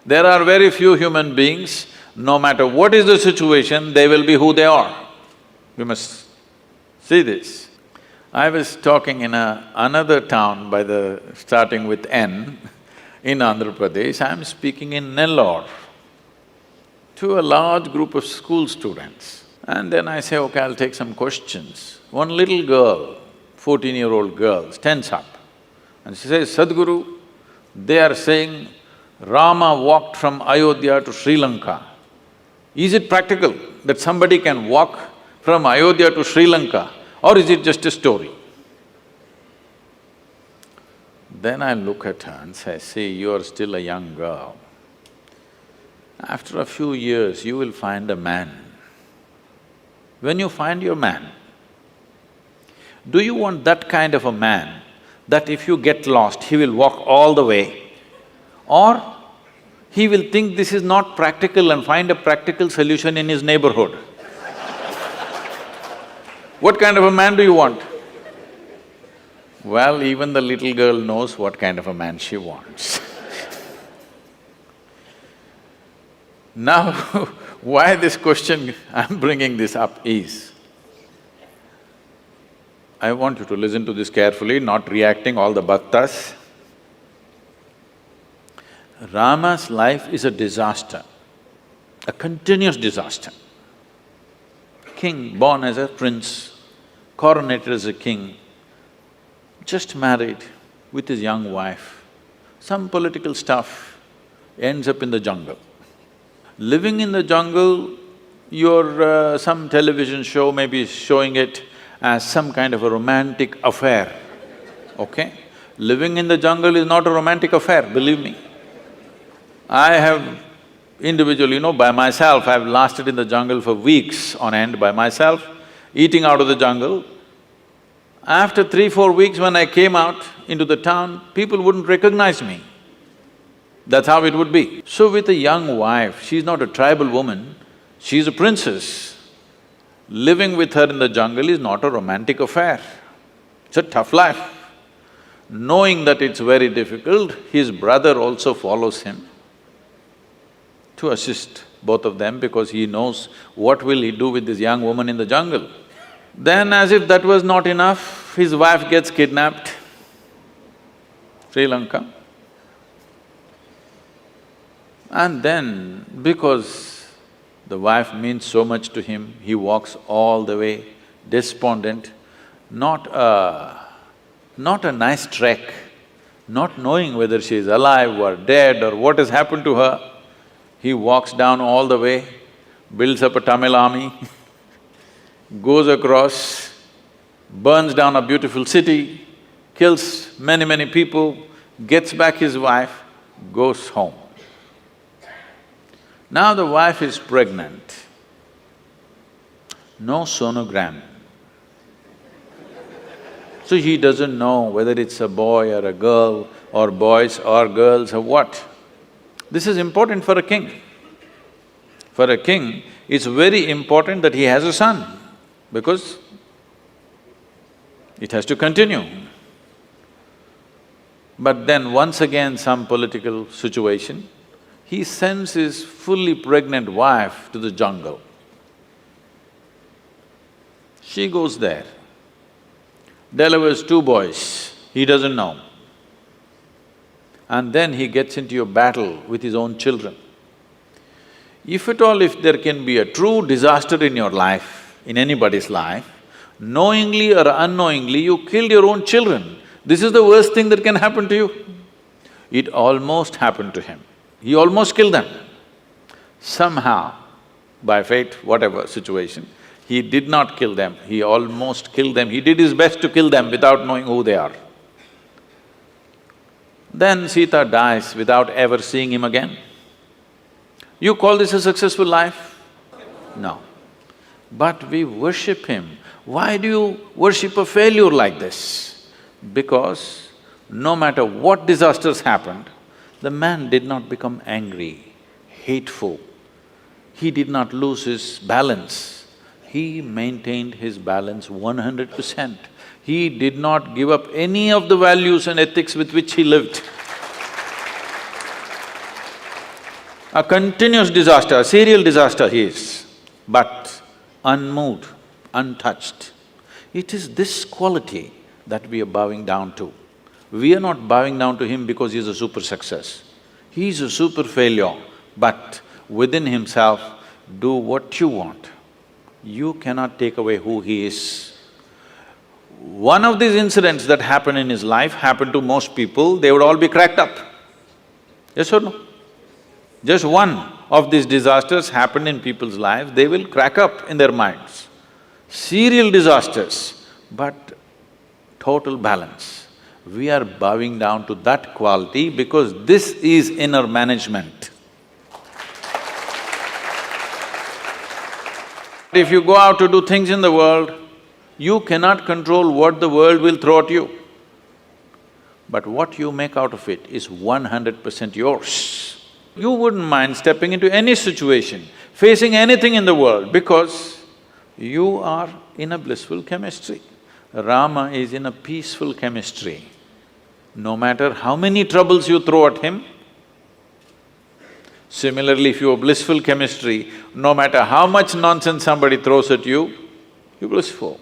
There are very few human beings, no matter what is the situation, they will be who they are. We must see this. I was talking in another town starting with N in Andhra Pradesh. I'm speaking in Nellore to a large group of school students. And then I say, okay, I'll take some questions. One little girl, 14-year-old girl, stands up and she says, Sadhguru, they are saying Rama walked from Ayodhya to Sri Lanka. Is it practical that somebody can walk from Ayodhya to Sri Lanka, or is it just a story? Then I look at her and say, see, you are still a young girl. After a few years, you will find a man. When you find your man, do you want that kind of a man that if you get lost, he will walk all the way? Or he will think this is not practical and find a practical solution in his neighborhood? What kind of a man do you want? Well, even the little girl knows what kind of a man she wants. Now, why this question I'm bringing this up is, I want you to listen to this carefully, not reacting all the bhaktas. Rama's life is a disaster, a continuous disaster. King born as a prince, coronated as a king, just married with his young wife, some political stuff, ends up in the jungle. Living in the jungle, some television show may be showing it as some kind of a romantic affair, okay? Living in the jungle is not a romantic affair, believe me. I have individually, by myself, I've lasted in the jungle for weeks on end by myself, eating out of the jungle. After 3-4 weeks when I came out into the town, people wouldn't recognize me. That's how it would be. So with a young wife, she's not a tribal woman, she's a princess. Living with her in the jungle is not a romantic affair, it's a tough life. Knowing that it's very difficult, his brother also follows him to assist both of them because he knows what will he do with this young woman in the jungle. Then as if that was not enough, his wife gets kidnapped, Sri Lanka. And then, because the wife means so much to him, he walks all the way, despondent, not a nice trek, not knowing whether she is alive or dead or what has happened to her. He walks down all the way, builds up a Tamil army, goes across, burns down a beautiful city, kills many people, gets back his wife, goes home. Now the wife is pregnant, no sonogram. So he doesn't know whether it's a boy or a girl or boys or girls or what. This is important for a king. For a king, it's very important that he has a son because it has to continue. But then once again some political situation, he sends his fully pregnant wife to the jungle. She goes there, delivers 2 boys, he doesn't know. And then he gets into a battle with his own children. If at all, if there can be a true disaster in your life, in anybody's life, knowingly or unknowingly you killed your own children, this is the worst thing that can happen to you. It almost happened to him. He almost killed them. Somehow, by fate, whatever situation, he did not kill them, he almost killed them. He did his best to kill them without knowing who they are. Then Sita dies without ever seeing him again. You call this a successful life? No. But we worship him. Why do you worship a failure like this? Because no matter what disasters happened, the man did not become angry, hateful. He did not lose his balance. He maintained his balance 100%. He did not give up any of the values and ethics with which he lived. A continuous disaster, a serial disaster he is, but unmoved, untouched. It is this quality that we are bowing down to. We are not bowing down to him because he's a super success. He is a super failure, but within himself, do what you want. You cannot take away who he is. One of these incidents that happened in his life happened to most people, they would all be cracked up. Yes or no? Just one of these disasters happened in people's lives, they will crack up in their minds. Serial disasters, but total balance. We are bowing down to that quality because this is inner management. If you go out to do things in the world, you cannot control what the world will throw at you. But what you make out of it is 100% yours. You wouldn't mind stepping into any situation, facing anything in the world because you are in a blissful chemistry. Rama is in a peaceful chemistry. No matter how many troubles you throw at him, similarly, if you have blissful chemistry, no matter how much nonsense somebody throws at you, you're blissful.